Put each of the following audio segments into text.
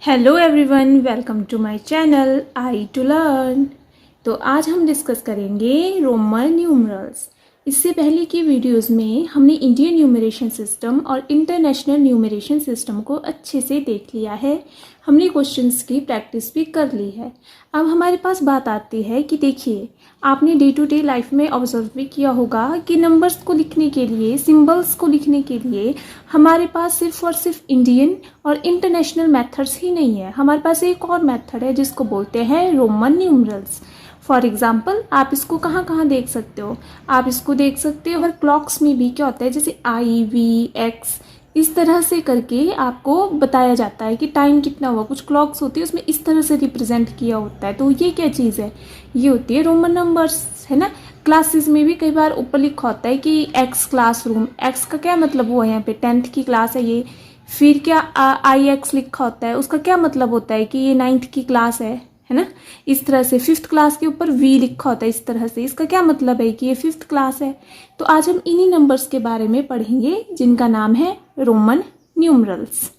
Hello everyone, welcome to my channel I to learn. तो आज हम डिस्कस करेंगे रोमन न्यूमरल्स। इससे पहले की वीडियोस में हमने इंडियन न्यूमरेशन सिस्टम और इंटरनेशनल न्यूमरेशन सिस्टम को अच्छे से देख लिया है। हमने क्वेश्चंस की प्रैक्टिस भी कर ली है। अब हमारे पास बात आती है कि देखिए, आपने डे टू डे लाइफ में ऑब्जर्व भी किया होगा कि नंबर्स को लिखने के लिए, सिंबल्स को लिखने के लिए हमारे पास सिर्फ और सिर्फ इंडियन और इंटरनेशनल मेथड्स ही नहीं है। हमारे पास एक और मेथड है जिसको बोलते हैं रोमन न्यूमरल्स। फॉर एग्जाम्पल, आप इसको कहाँ कहाँ देख सकते हो? आप इसको देख सकते हो और क्लॉक्स में भी क्या होता है, जैसे IV, X, इस तरह से करके आपको बताया जाता है कि टाइम कितना हुआ। कुछ क्लॉक्स होती है उसमें इस तरह से रिप्रेजेंट किया होता है। तो ये क्या चीज़ है? ये होती है रोमन नंबर्स, है ना। क्लासेस में भी कई बार ऊपर लिखा होता है कि X क्लासरूम। X का क्या मतलब हुआ? यहाँ पे 10th की क्लास है ये। फिर क्या IX लिखा होता है, उसका क्या मतलब होता है कि ये 9th की क्लास है ना। इस तरह से 5th क्लास के ऊपर V लिखा होता है इस तरह से, इसका क्या मतलब है कि ये 5th क्लास है। तो आज हम इन्हीं नंबर्स के बारे में पढ़ेंगे जिनका नाम है रोमन न्यूमरल्स।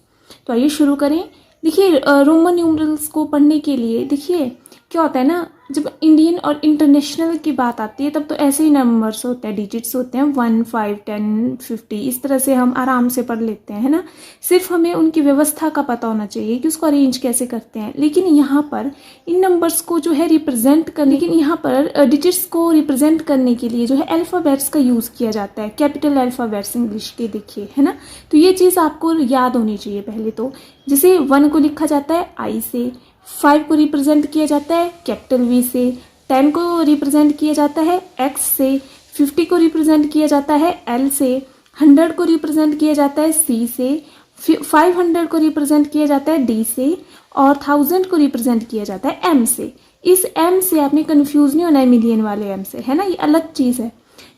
तो आइए शुरू करें। देखिए, रोमन न्यूमरल्स को पढ़ने के लिए देखिए क्या होता है ना, जब इंडियन और इंटरनेशनल की बात आती है तब तो ऐसे ही नंबर्स होते हैं, डिजिट्स होते हैं 1, 5, 10, 50, इस तरह से हम आराम से पढ़ लेते हैं, है ना। सिर्फ हमें उनकी व्यवस्था का पता होना चाहिए कि उसको अरेंज कैसे करते हैं। लेकिन यहाँ पर इन नंबर्स को जो है रिप्रेजेंट करने, लेकिन यहाँ पर डिजिट्स को रिप्रेजेंट करने के लिए जो है अल्फ़ाबेट्स का यूज़ किया जाता है, कैपिटल अल्फ़ाबेट्स इंग्लिश के, देखिए, है ना। तो ये चीज़ आपको याद होनी चाहिए पहले तो। जैसे 1 को लिखा जाता है I से, 5 को रिप्रेजेंट किया जाता है कैपिटल V से, 10 को रिप्रेजेंट किया जाता है X से, 50 को रिप्रेजेंट किया जाता है L से, 100 को रिप्रेजेंट किया जाता है C से, 500 को रिप्रेजेंट किया जाता है D से, और 1000 को रिप्रेजेंट किया जाता है M से। इस M से आपने कंफ्यूज नहीं होना है मिलियन वाले M से, है ना, ये अलग चीज़ है।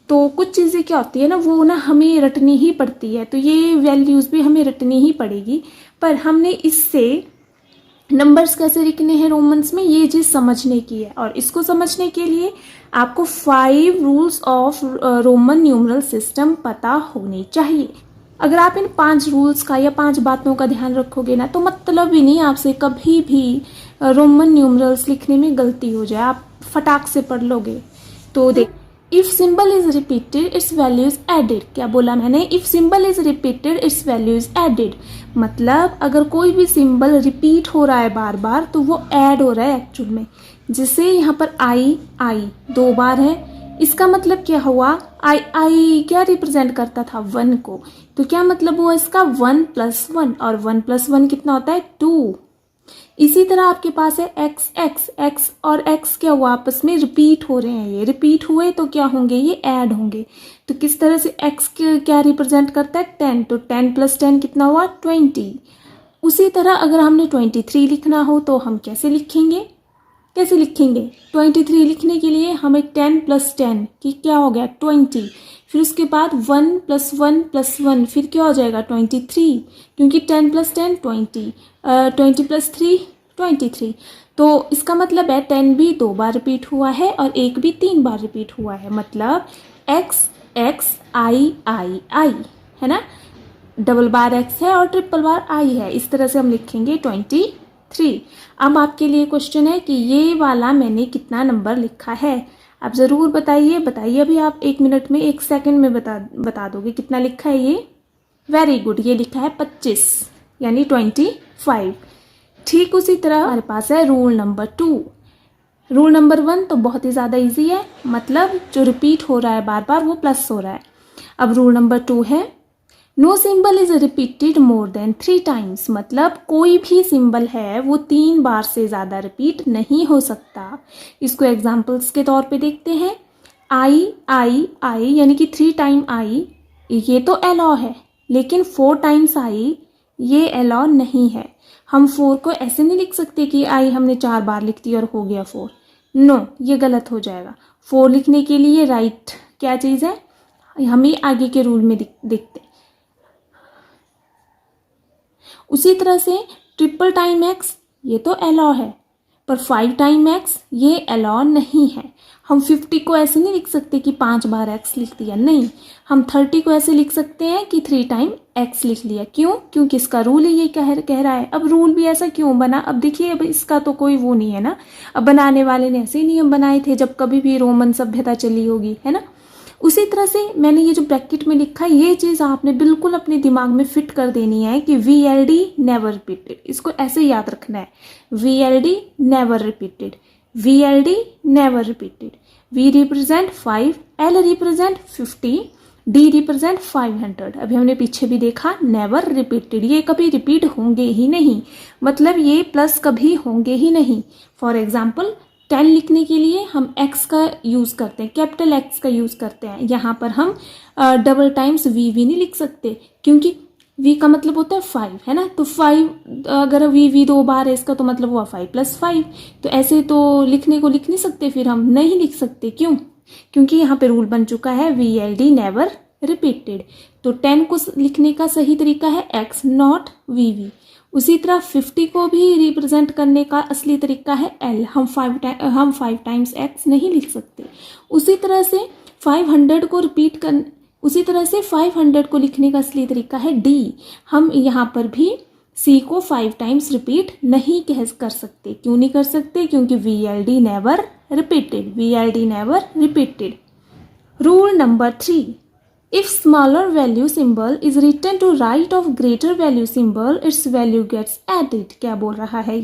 तो कुछ चीज़ें क्या होती है ना, वो ना हमें रटनी ही पड़ती है, तो ये वैल्यूज़ भी हमें रटनी ही पड़ेगी। पर हमने इससे नंबर्स कैसे लिखने हैं रोमन्स में, ये चीज़ समझने की है। और इसको समझने के लिए आपको 5 rules of Roman numeral system पता होने चाहिए। अगर आप इन 5 रूल्स का या 5 बातों का ध्यान रखोगे ना, तो मतलब ही नहीं आपसे कभी भी रोमन न्यूमरल्स लिखने में गलती हो जाए, आप फटाक से पढ़ लोगे। तो देख, if symbol is repeated its value is added. क्या बोला मैंने? If symbol is repeated its value is added. मतलब अगर कोई भी सिंबल रिपीट हो रहा है बार बार तो वो ऐड हो रहा है एक्चुअल में। जैसे यहाँ पर आई 2 बार है, इसका मतलब क्या हुआ? आई क्या रिप्रेजेंट करता था? 1 को। तो क्या मतलब हुआ इसका? 1 + 1, और 1 + 1 कितना होता है? 2। इसी तरह आपके पास है x और x क्या हुआ? आपस में रिपीट हो रहे हैं। ये रिपीट हुए तो क्या होंगे? ये ऐड होंगे। तो किस तरह से x क्या रिप्रेजेंट करता है? 10। तो 10 + 10 कितना हुआ? 20। उसी तरह अगर हमने 23 लिखना हो तो हम कैसे लिखेंगे? 23 लिखने के लिए हमें 10 + 10 की क्या हो गया? 20। फिर उसके बाद 1 + 1 + 1 फिर क्या हो जाएगा? 23, क्योंकि 10 + 10 20, 20 + 3 23। तो इसका मतलब है 10 भी 2 बार रिपीट हुआ है और 1 भी 3 बार रिपीट हुआ है। मतलब x x I, है ना। डबल बार x है और ट्रिपल बार I है। इस तरह से हम लिखेंगे 23। अब आपके लिए क्वेश्चन है कि ये वाला मैंने कितना नंबर लिखा है? आप ज़रूर बताइए। अभी आप 1 मिनट में 1 सेकंड में बता दोगे कितना लिखा है ये। वेरी गुड, ये लिखा है 25, यानी 25। ठीक उसी तरह हमारे पास है रूल नंबर 2। रूल नंबर 1 तो बहुत ही ज़्यादा इजी है, मतलब जो रिपीट हो रहा है बार बार वो प्लस हो रहा है। अब रूल नंबर 2 है no symbol is repeated more than 3 times. मतलब कोई भी सिंबल है वो 3 बार से ज़्यादा रिपीट नहीं हो सकता। इसको एग्जाम्पल्स के तौर पे देखते हैं। आई यानी कि 3 टाइम आई, ये तो अलाउ है, लेकिन 4 टाइम्स आई ये अलाउ नहीं है। हम 4 को ऐसे नहीं लिख सकते कि आई हमने 4 बार लिख दी और हो गया 4। नो, ये गलत हो जाएगा। 4 लिखने के लिए राइट क्या चीज़ है, हमें आगे के रूल में देखते। उसी तरह से ट्रिपल टाइम x, ये तो अलाउ है, पर 5 टाइम x ये अलाउ नहीं है। हम 50 को ऐसे नहीं लिख सकते कि 5 बार x लिख दिया, नहीं। हम 30 को ऐसे लिख सकते हैं कि 3 टाइम x लिख लिया। क्यों? क्योंकि इसका रूल ही ये कह रहा है। अब रूल भी ऐसा क्यों बना? अब देखिए, अब इसका तो कोई वो नहीं है ना। अब बनाने वाले ने ऐसे ही नियम बनाए थे जब कभी भी रोमन सभ्यता चली होगी, है ना। उसी तरह से मैंने ये जो ब्रैकेट में लिखा है, ये चीज़ आपने बिल्कुल अपने दिमाग में फिट कर देनी है कि VLD नेवर रिपीटेड। इसको ऐसे याद रखना है, VLD never repeated, VLD never repeated. V represent 5, L represent 50, D represent 500। अभी हमने पीछे भी देखा, नेवर रिपीटेड, ये कभी रिपीट होंगे ही नहीं, मतलब ये प्लस कभी होंगे ही नहीं। फॉर एग्जाम्पल 10 लिखने के लिए हम x का यूज़ करते हैं, कैपिटल X का यूज़ करते हैं। यहाँ पर हम डबल टाइम्स V नहीं लिख सकते, क्योंकि V का मतलब होता है 5, है ना। तो 5 अगर V 2 बार है इसका तो मतलब हुआ 5 + 5। तो ऐसे तो लिखने को लिख नहीं सकते, फिर हम नहीं लिख सकते। क्यों? क्योंकि यहाँ पे रूल बन चुका है VLD नेवर रिपीटेड। तो 10 को लिखने का सही तरीका है x नॉट VV। उसी तरह 50 को भी रिप्रेजेंट करने का असली तरीका है L। हम 5 टाइम्स x नहीं लिख सकते। उसी तरह से 500 को लिखने का असली तरीका है D। हम यहाँ पर भी C को 5 टाइम्स रिपीट नहीं कर सकते। क्यों नहीं कर सकते? क्योंकि VLD never repeated, VLD never repeated. Rule number 3, if smaller value symbol is written to right of greater value symbol, its value gets added। क्या बोल रहा है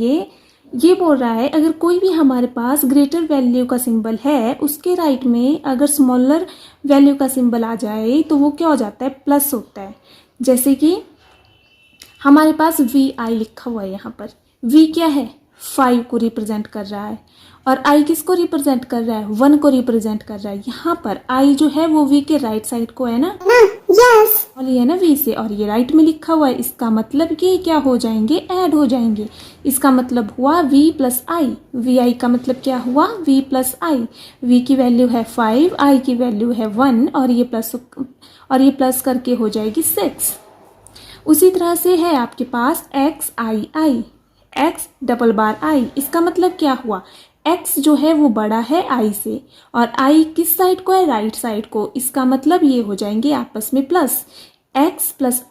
ये बोल रहा है अगर कोई भी हमारे पास ग्रेटर वैल्यू का सिंबल है, उसके राइट में अगर स्मॉलर वैल्यू का सिंबल आ जाए तो वो क्या हो जाता है? प्लस होता है। जैसे कि हमारे पास VI लिखा हुआ है, यहाँ पर V क्या है? 5 को रिप्रेजेंट कर रहा है, और I किसको रिप्रेजेंट कर रहा है? 1 को रिप्रेजेंट कर रहा है। यहाँ पर I जो है वो V के राइट साइड को है ना, यस, और ये है ना V से, और ये राइट में लिखा हुआ है। इसका मतलब ये क्या हो जाएंगे? ऐड हो जाएंगे। इसका मतलब हुआ V + I। VI का मतलब क्या हुआ? V + I। V की वैल्यू है 5, I की वैल्यू है 1, और ये प्लस करके हो जाएगी 6। उसी तरह से है आपके पास XII, X double bar I। इसका मतलब क्या हुआ? X जो है वो बड़ा है I से, और I किस साइड को है? राइट साइड को। इसका मतलब ये हो जाएंगे आपस में plus. X +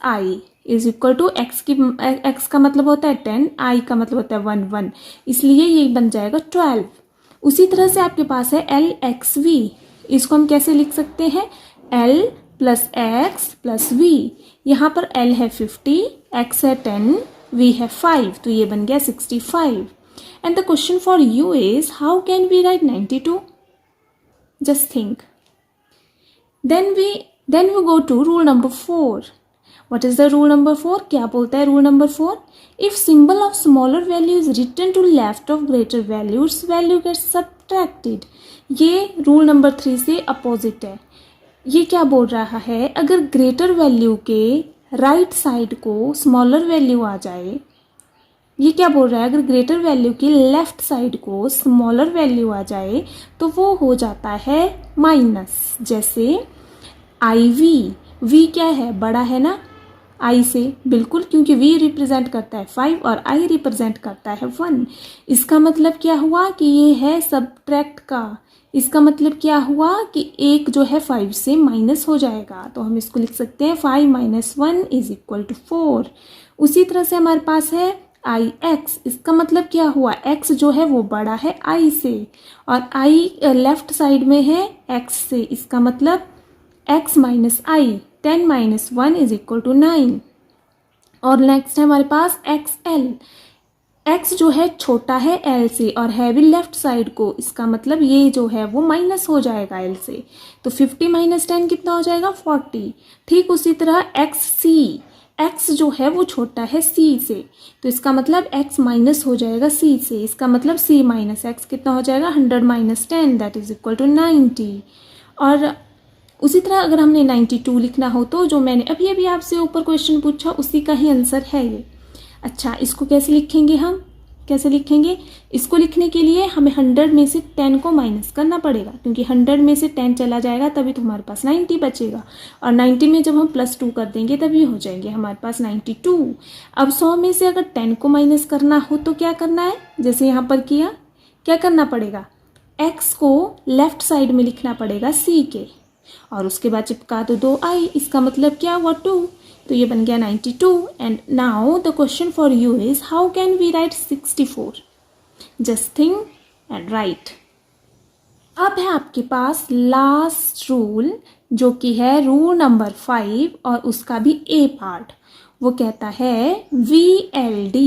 I is equal to X का मतलब होता है 10, I का मतलब होता है 1, इसलिए ये बन जाएगा 12। उसी तरह से आपके पास है LXV। इसको हम कैसे लिख सकते हैं? L + X + V। यहाँ पर L है 50, X है 10, V है 5, तो ये बन गया 65। And the question for you is, how can we write 92? Just think. Then we go to rule number 4. What is the rule number 4? क्या बोलता है rule number 4? If symbol of smaller value is written to left of greater value, its value gets subtracted. ये rule number 3 से opposite है। ये क्या बोल रहा है? अगर ग्रेटर वैल्यू के राइट साइड को स्मॉलर वैल्यू आ जाए, ये क्या बोल रहा है? अगर ग्रेटर वैल्यू की लेफ्ट साइड को स्मॉलर वैल्यू आ जाए तो वो हो जाता है माइनस। जैसे IV, V क्या है? बड़ा है ना I से, बिल्कुल, क्योंकि V रिप्रेजेंट करता है 5 और I रिप्रेजेंट करता है 1। इसका मतलब क्या हुआ कि ये है सबट्रैक्ट का। इसका मतलब क्या हुआ कि एक जो है 5 से माइनस हो जाएगा, तो हम इसको लिख सकते हैं 5 - 1 = 4। उसी तरह से हमारे पास है IX। इसका मतलब क्या हुआ? X जो है वो बड़ा है I से, और I लेफ्ट साइड में है X से। इसका मतलब X - I, 10 - 1 = 9। और नेक्स्ट है हमारे पास XL। X जो है छोटा है L से और है भी लेफ्ट साइड को। इसका मतलब ये जो है वो माइनस हो जाएगा L से, तो 50 - 10 कितना हो जाएगा? 40। ठीक उसी तरह XC, X जो है वो छोटा है C से, तो इसका मतलब X माइनस हो जाएगा C से। इसका मतलब C - X कितना हो जाएगा? 100 - 10 = 90। और उसी तरह अगर हमने 92 लिखना हो तो जो मैंने अभी आपसे ऊपर क्वेश्चन पूछा उसी का ही आंसर है ये। अच्छा, इसको कैसे लिखेंगे हम? कैसे लिखेंगे? इसको लिखने के लिए हमें 100 में से 10 को माइनस करना पड़ेगा, क्योंकि 100 में से 10 चला जाएगा तभी तो हमारे पास 90 बचेगा, और 90 में जब हम +2 कर देंगे तभी हो जाएंगे हमारे पास 92। अब 100 में से अगर 10 को माइनस करना हो तो क्या करना है? जैसे यहाँ पर किया, क्या करना पड़ेगा? x को लेफ्ट साइड में लिखना पड़ेगा c के, और उसके बाद चिपका दो 2i, इसका मतलब क्या हुआ? 2, तो ये बन गया 92। And now the question for you is how can we write 64? Just think and write. अब है आपके पास लास्ट रूल, जो कि है रूल नंबर 5, और उसका भी ए पार्ट। वो कहता है VLD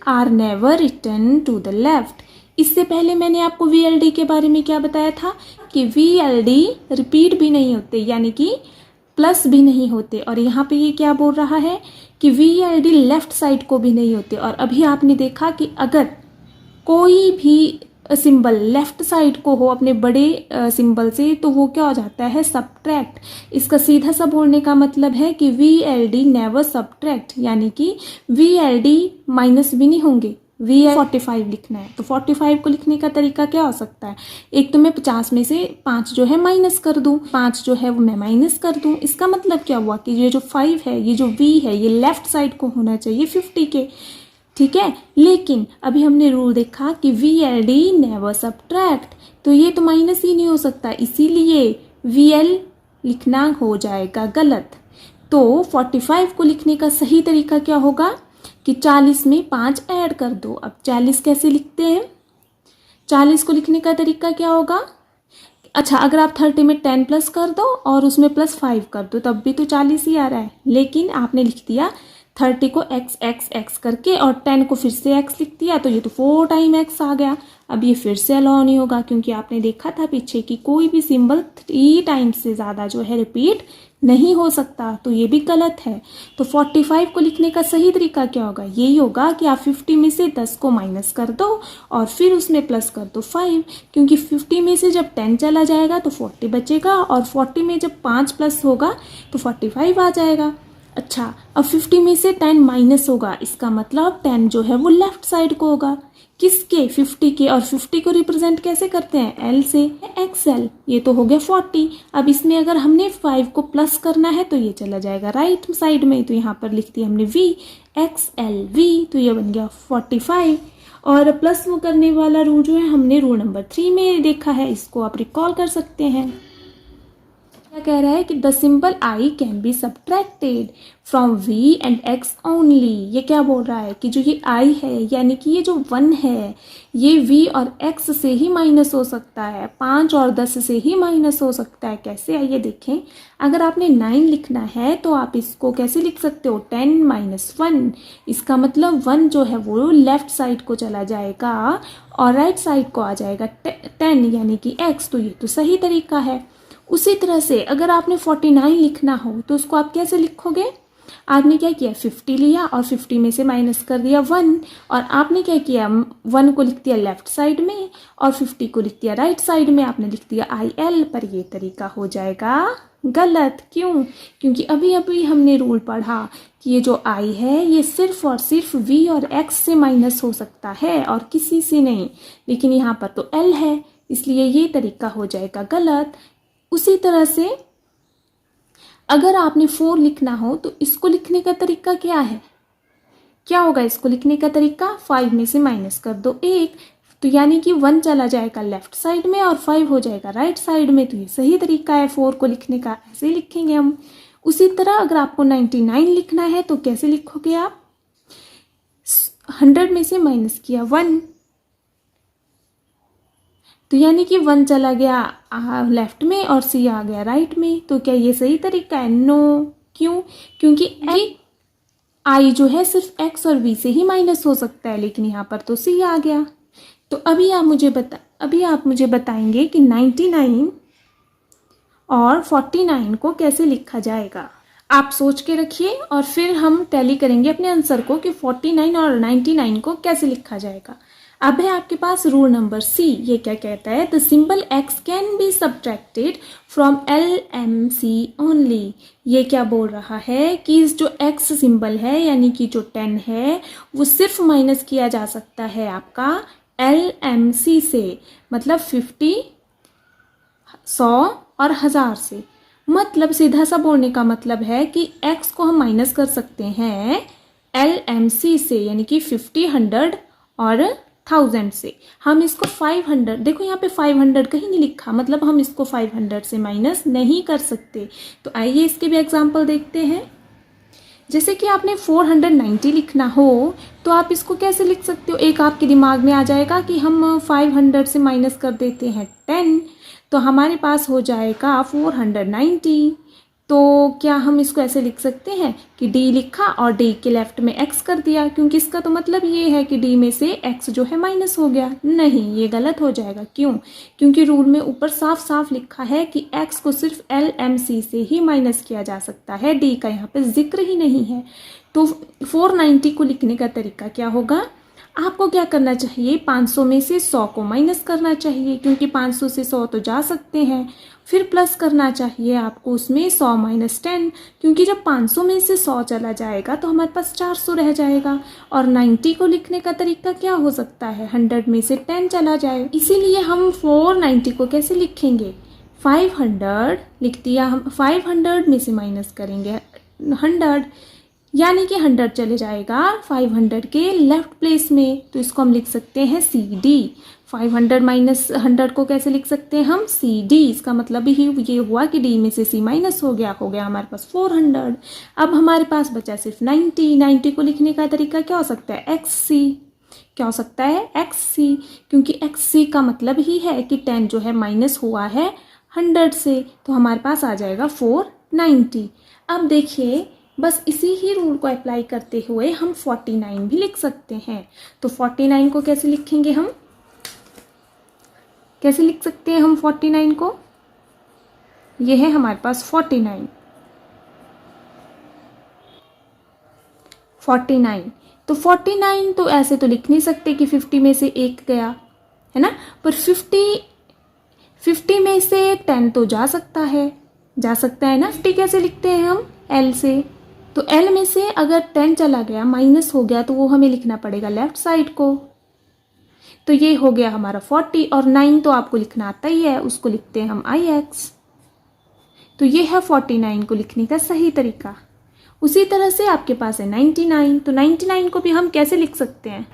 are never written to the left. इससे पहले मैंने आपको VLD के बारे में क्या बताया था कि VLD रिपीट भी नहीं होते, यानी कि प्लस भी नहीं होते, और यहाँ पे ये क्या बोल रहा है कि VLD लेफ्ट साइड को भी नहीं होते। और अभी आपने देखा कि अगर कोई भी सिंबल लेफ्ट साइड को हो अपने बड़े सिंबल से, तो वो क्या हो जाता है? सब्ट्रैक्ट। इसका सीधा सा बोलने का मतलब है कि VLD नेवर सब्ट्रैक्ट, यानी कि VLD माइनस भी नहीं होंगे। 45 लिखना है तो 45 को लिखने का तरीका क्या हो सकता है? एक तो मैं 50 में से 5 जो है माइनस कर दूं, 5 जो है वो मैं माइनस कर दूं। इसका मतलब क्या हुआ कि ये जो 5 है, ये जो V है, ये लेफ्ट साइड को होना चाहिए 50 के, ठीक है। लेकिन अभी हमने रूल देखा कि VLD नेवर सब्ट्रैक्ट, तो ये तो माइनस ही नहीं हो सकता, इसीलिए VL लिखना हो जाएगा गलत। तो 45 को लिखने का सही तरीका क्या होगा कि 40 में 5 ऐड कर दो। अब 40 कैसे लिखते हैं? 40 को लिखने का तरीका क्या होगा? अच्छा, अगर आप 30 में 10 प्लस कर दो और उसमें +5 कर दो तब भी तो 40 ही आ रहा है, लेकिन आपने लिख दिया 30 को x करके और 10 को फिर से x लिख दिया, तो ये तो 4 टाइम x आ गया। अब ये फिर से अलाउ नहीं होगा, क्योंकि आपने देखा था पीछे कि कोई भी सिंबल 3 टाइम्स से ज़्यादा जो है रिपीट नहीं हो सकता, तो ये भी गलत है। तो 45 को लिखने का सही तरीका क्या होगा? यही होगा कि आप 50 में से 10 को माइनस कर दो और फिर उसमें प्लस कर दो 5, क्योंकि 50 में से जब 10 चला जाएगा तो 40 बचेगा, और 40 में जब 5 प्लस होगा तो 45 आ जाएगा। अच्छा, अब 50 में से 10 माइनस होगा, इसका मतलब 10 जो है वो लेफ्ट साइड को होगा। किसके? 50 के, और 50 को रिप्रेजेंट कैसे करते हैं? L से, XL। ये तो हो गया 40। अब इसमें अगर हमने 5 को प्लस करना है तो ये चला जाएगा राइट साइड में, तो यहाँ पर लिख दिया हमने V, XLV, तो ये बन गया 45। और प्लस वो करने वाला रूल जो है हमने रूल नंबर 3 में देखा है, इसको आप रिकॉल कर सकते हैं। क्या कह रहा है कि the symbol I can be subtracted from V and X only. ये क्या बोल रहा है कि जो ये I है, यानी कि ये जो 1 है, ये V और X से ही माइनस हो सकता है, 5 और 10 से ही माइनस हो सकता है। कैसे? आइए देखें। अगर आपने 9 लिखना है तो आप इसको कैसे लिख सकते हो? 10 - 1। इसका मतलब 1 जो है वो लेफ्ट साइड को चला जाएगा और राइट साइड को आ जाएगा 10, यानी कि X। तो ये तो सही तरीका है। उसी तरह से अगर आपने 49 लिखना हो तो उसको आप कैसे लिखोगे? आपने क्या किया? 50 लिया और 50 में से माइनस कर दिया 1, और आपने क्या किया? 1 को लिख दिया लेफ्ट साइड में और 50 को लिख दिया राइट साइड में, आपने लिख दिया IL। पर ये तरीका हो जाएगा गलत। क्यों? क्योंकि अभी अभी हमने रूल पढ़ा कि ये जो I है ये सिर्फ और सिर्फ V और X से माइनस हो सकता है और किसी से नहीं, लेकिन यहाँ पर तो L है, इसलिए ये तरीका हो जाएगा गलत। उसी तरह से अगर आपने 4 लिखना हो तो इसको लिखने का तरीका क्या है? क्या होगा इसको लिखने का तरीका? 5 में से माइनस कर दो 1, तो यानी कि 1 चला जाएगा लेफ्ट साइड में और 5 हो जाएगा राइट साइड में, तो ये सही तरीका है 4 को लिखने का। ऐसे लिखेंगे हम। उसी तरह अगर आपको 99 लिखना है तो कैसे लिखोगे आप? 100 में से माइनस किया 1, तो यानी कि 1 चला गया लेफ्ट में और C आ गया राइट में। तो क्या ये सही तरीका है? नो। क्यों? क्योंकि I जो है सिर्फ X और V से ही माइनस हो सकता है, लेकिन यहाँ पर तो C आ गया। तो अभी आप मुझे बताएंगे कि 99 और 49 को कैसे लिखा जाएगा। आप सोच के रखिए और फिर हम टैली करेंगे अपने आंसर को कि 49 और 99 को कैसे लिखा जाएगा। अब है आपके पास रूल नंबर सी। ये क्या कहता है, the symbol x can be subtracted from LMC only. ये क्या बोल रहा है कि इस जो x सिंबल है यानी कि जो 10 है वो सिर्फ माइनस किया जा सकता है आपका LMC से, मतलब 50, 100 और 1000 से। मतलब सीधा सा बोलने का मतलब है कि x को हम माइनस कर सकते हैं LMC से, यानी कि 50, 100 और 1000 से। हम इसको 500, देखो यहाँ पे 500 कहीं नहीं लिखा, मतलब हम इसको 500 से माइनस नहीं कर सकते। तो आइए इसके भी एग्जाम्पल देखते हैं। जैसे कि आपने 490 लिखना हो तो आप इसको कैसे लिख सकते हो, एक आपके दिमाग में आ जाएगा कि हम 500 से माइनस कर देते हैं 10, तो हमारे पास हो जाएगा 490। तो क्या हम इसको ऐसे लिख सकते हैं कि d लिखा और d के लेफ्ट में x कर दिया, क्योंकि इसका तो मतलब ये है कि d में से x जो है माइनस हो गया। नहीं, ये गलत हो जाएगा। क्यों? क्योंकि रूल में ऊपर साफ साफ लिखा है कि x को सिर्फ LMC से ही माइनस किया जा सकता है, d का यहाँ पे जिक्र ही नहीं है। तो 490 को लिखने का तरीका क्या होगा, आपको क्या करना चाहिए, 500 में से 100 को माइनस करना चाहिए, क्योंकि 500 से 100 तो जा सकते हैं। फिर प्लस करना चाहिए आपको उसमें 100 माइनस 10, क्योंकि जब 500 में से 100 चला जाएगा तो हमारे पास 400 रह जाएगा। और 90 को लिखने का तरीका क्या हो सकता है, 100 में से 10 चला जाए, इसीलिए हम 490 को कैसे लिखेंगे, 500 लिख दिया हम, 500 में से माइनस करेंगे 100, यानी कि 100 चले जाएगा 500 के लेफ्ट प्लेस में, तो इसको हम लिख सकते हैं CD। 500 माइनस 100 को कैसे लिख सकते हैं हम, CD। इसका मतलब ही ये हुआ कि D में से C माइनस हो गया हमारे पास 400। अब हमारे पास बचा सिर्फ 90 को लिखने का तरीका क्या हो सकता है, XC। क्या हो सकता है, XC, क्योंकि XC का मतलब ही है कि 10 जो है माइनस हुआ है 100 से, तो हमारे पास आ जाएगा 490। अब देखिए, बस इसी ही रूल को अप्लाई करते हुए हम 49 भी लिख सकते हैं। तो 49 को कैसे लिखेंगे हम, कैसे लिख सकते हैं हम 49 को, ये है हमारे पास 49। तो 49 तो ऐसे तो लिख नहीं सकते कि 50 में से 1 गया, है ना, पर 50 में से 10 तो जा सकता है ना। 50 कैसे लिखते हैं हम, L से, तो L में से अगर 10 चला गया, माइनस हो गया, तो वो हमें लिखना पड़ेगा लेफ्ट साइड को। तो ये हो गया हमारा 40, और 9 तो आपको लिखना आता ही है, उसको लिखते हैं हम IX। तो ये है 49 को लिखने का सही तरीका। उसी तरह से आपके पास है 99, तो 99 को भी हम कैसे लिख सकते हैं,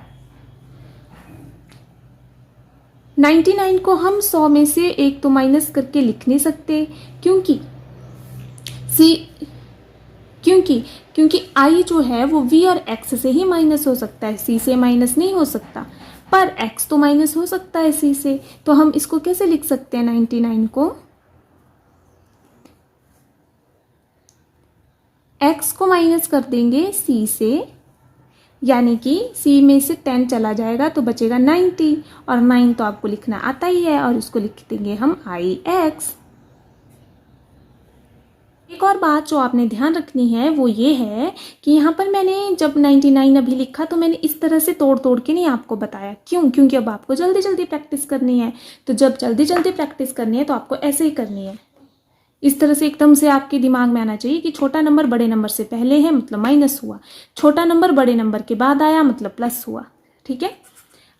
99 को हम 100 में से 1 तो माइनस करके लिख नहीं सकते, क्योंकि I जो है वो V और X से ही माइनस हो सकता है, C से माइनस नहीं हो सकता, पर X तो माइनस हो सकता है C से। तो हम इसको कैसे लिख सकते हैं 99 को, X को माइनस कर देंगे C से, यानी कि C में से 10 चला जाएगा तो बचेगा 90, और 9 तो आपको लिखना आता ही है, और उसको लिख देंगे हम IX। एक और बात जो आपने ध्यान रखनी है वो ये है कि यहाँ पर मैंने जब 99 अभी लिखा तो मैंने इस तरह से तोड़ के नहीं आपको बताया। क्यों? क्योंकि अब आपको जल्दी जल्दी प्रैक्टिस करनी है, तो जब जल्दी जल्दी प्रैक्टिस करनी है तो आपको ऐसे ही करनी है, इस तरह से एकदम से आपके दिमाग में आना चाहिए कि छोटा नंबर बड़े नंबर से पहले है मतलब माइनस हुआ, छोटा नंबर बड़े नंबर के बाद आया मतलब प्लस हुआ। ठीक है,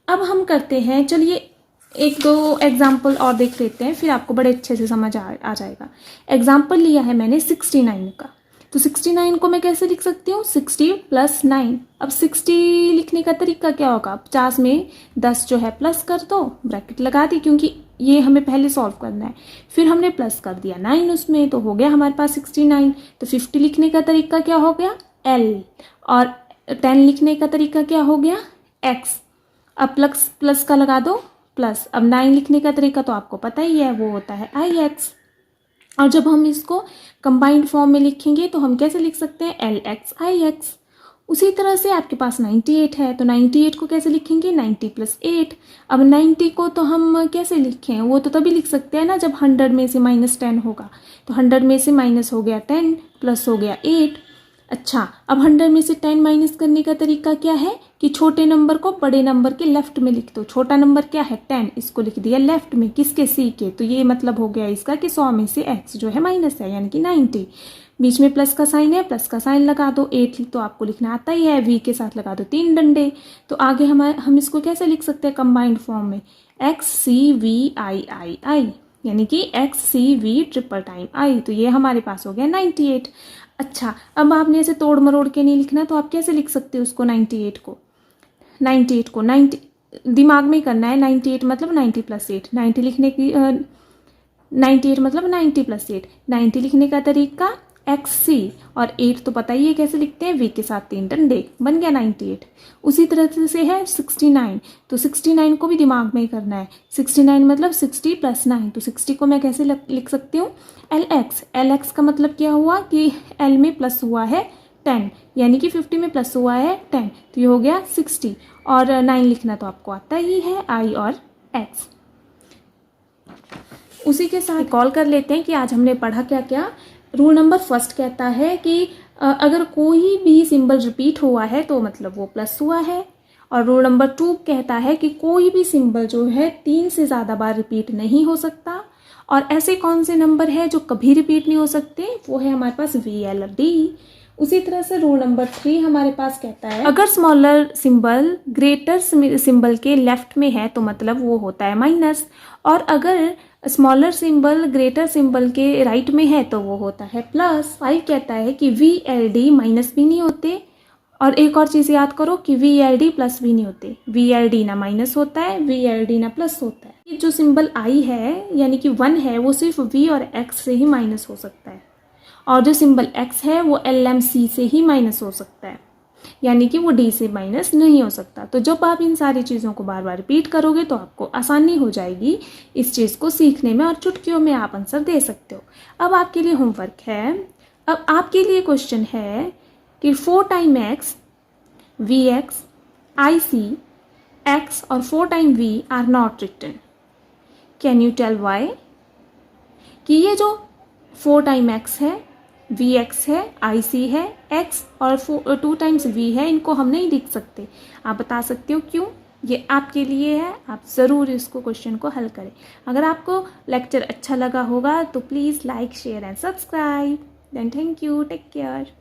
अब हम करते हैं, चलिए एक दो एग्जाम्पल और देख लेते हैं, फिर आपको बड़े अच्छे से समझ आ जाएगा। एग्जाम्पल लिया है मैंने 69 का, तो 69 को मैं कैसे लिख सकती हूँ, 60 + 9। अब 60 लिखने का तरीका क्या होगा, 50 में 10 जो है प्लस कर दो, ब्रैकेट लगा दी, क्योंकि ये हमें पहले सॉल्व करना है, फिर हमने प्लस कर दिया 9 उसमें, तो हो गया हमारे पास 69। तो 50 लिखने का तरीका क्या हो गया, L, और 10 लिखने का तरीका क्या हो गया, X। अब प्लस का लगा दो प्लस। अब 9 लिखने का तरीका तो आपको पता ही है, वो होता है IX। और जब हम इसको कंबाइंड फॉर्म में लिखेंगे तो हम कैसे लिख सकते हैं, LX IX। उसी तरह से आपके पास 98 है, तो 98 को कैसे लिखेंगे, 90 + 8। अब 90 को तो हम कैसे लिखें, वो तो तभी लिख सकते हैं ना जब 100 में से -10 होगा, तो 100 में से माइनस हो गया 10 प्लस हो गया 8। अच्छा, अब 100 में से 10 माइनस करने का तरीका क्या है कि छोटे नंबर को बड़े नंबर के लेफ्ट में लिख दो। छोटा नंबर क्या है 10, इसको लिख दिया लेफ्ट में, किसके सी के। तो ये मतलब हो गया इसका कि 100 में से x जो है माइनस है यानी कि 90। बीच में प्लस का साइन है, प्लस का साइन लगा दो। 8 तो आपको लिखना आता ही है, v के साथ लगा दो 3 डंडे। तो आगे हम इसको कैसे लिख सकते हैं कंबाइंड फॉर्म में, X C V I I I, यानी कि X C V triple time I. तो ये हमारे पास हो गया 98। अच्छा, अब आपने ऐसे तोड़ मरोड़ के नहीं लिखना, तो आप कैसे लिख सकते हो उसको 98 को 90 दिमाग में ही करना है। 98 मतलब 90 प्लस 8, 90 लिखने की 98 मतलब 90 प्लस 8, 90 लिखने का तरीका एक्स सी, और 8 तो पता ही है कैसे लिखते हैं, वी के साथ 3 डंडे, बन गया 98। उसी तरह से है 69, तो 69 को भी दिमाग में ही करना है। 69 मतलब 60 प्लस 9, तो 60 को मैं कैसे लिख सकती हूँ, एल एक्स का मतलब क्या हुआ कि एल में प्लस हुआ है 10, यानी कि 50 में प्लस हुआ है 10, तो ये हो गया 60। और 9 लिखना तो आपको आता ही है, आई और एक्स। उसी के साथ कॉल कर लेते हैं कि आज हमने पढ़ा क्या क्या। रूल नंबर फर्स्ट कहता है कि अगर कोई भी सिंबल रिपीट हुआ है तो मतलब वो प्लस हुआ है। और रूल नंबर 2 कहता है कि कोई भी सिंबल जो है 3 से ज़्यादा बार रिपीट नहीं हो सकता। और ऐसे कौन से नंबर है जो कभी रिपीट नहीं हो सकते, वो है हमारे पास वी एल और डी। उसी तरह से रूल नंबर 3 हमारे पास कहता है अगर स्मॉलर सिंबल ग्रेटर सिंबल के लेफ्ट में है तो मतलब वो होता है माइनस, और अगर स्मॉलर सिंबल ग्रेटर सिंबल के राइट में है तो वो होता है प्लस। 5 कहता है कि वी एल डी माइनस भी नहीं होते, और एक और चीज़ याद करो कि वी एल डी प्लस भी नहीं होते। वी एल डी ना माइनस होता है, वी एल डी ना प्लस होता है। ये जो सिंबल आई है यानी कि 1 है, वो सिर्फ वी और एक्स से ही माइनस हो सकता है, और जो सिंबल एक्स है वो एल एम सी से ही माइनस हो सकता है, यानी कि वो डी से माइनस नहीं हो सकता। तो जब आप इन सारी चीज़ों को बार बार रिपीट करोगे तो आपको आसानी हो जाएगी इस चीज़ को सीखने में, और चुटकियों में आप आंसर दे सकते हो। अब आपके लिए होमवर्क है, अब आपके लिए क्वेश्चन है कि 4 time X V X I C X और 4 time V are not written, can you tell why. कि ये जो 4 टाइम एक्स है, वी एक्स है, आई सी है, एक्स और 2 टाइम्स वी है, इनको हम नहीं लिख सकते। आप बता सकते हो क्यों। ये आपके लिए है, आप ज़रूर इसको क्वेश्चन को हल करें। अगर आपको लेक्चर अच्छा लगा होगा तो please like share and subscribe. Then thank you, take care.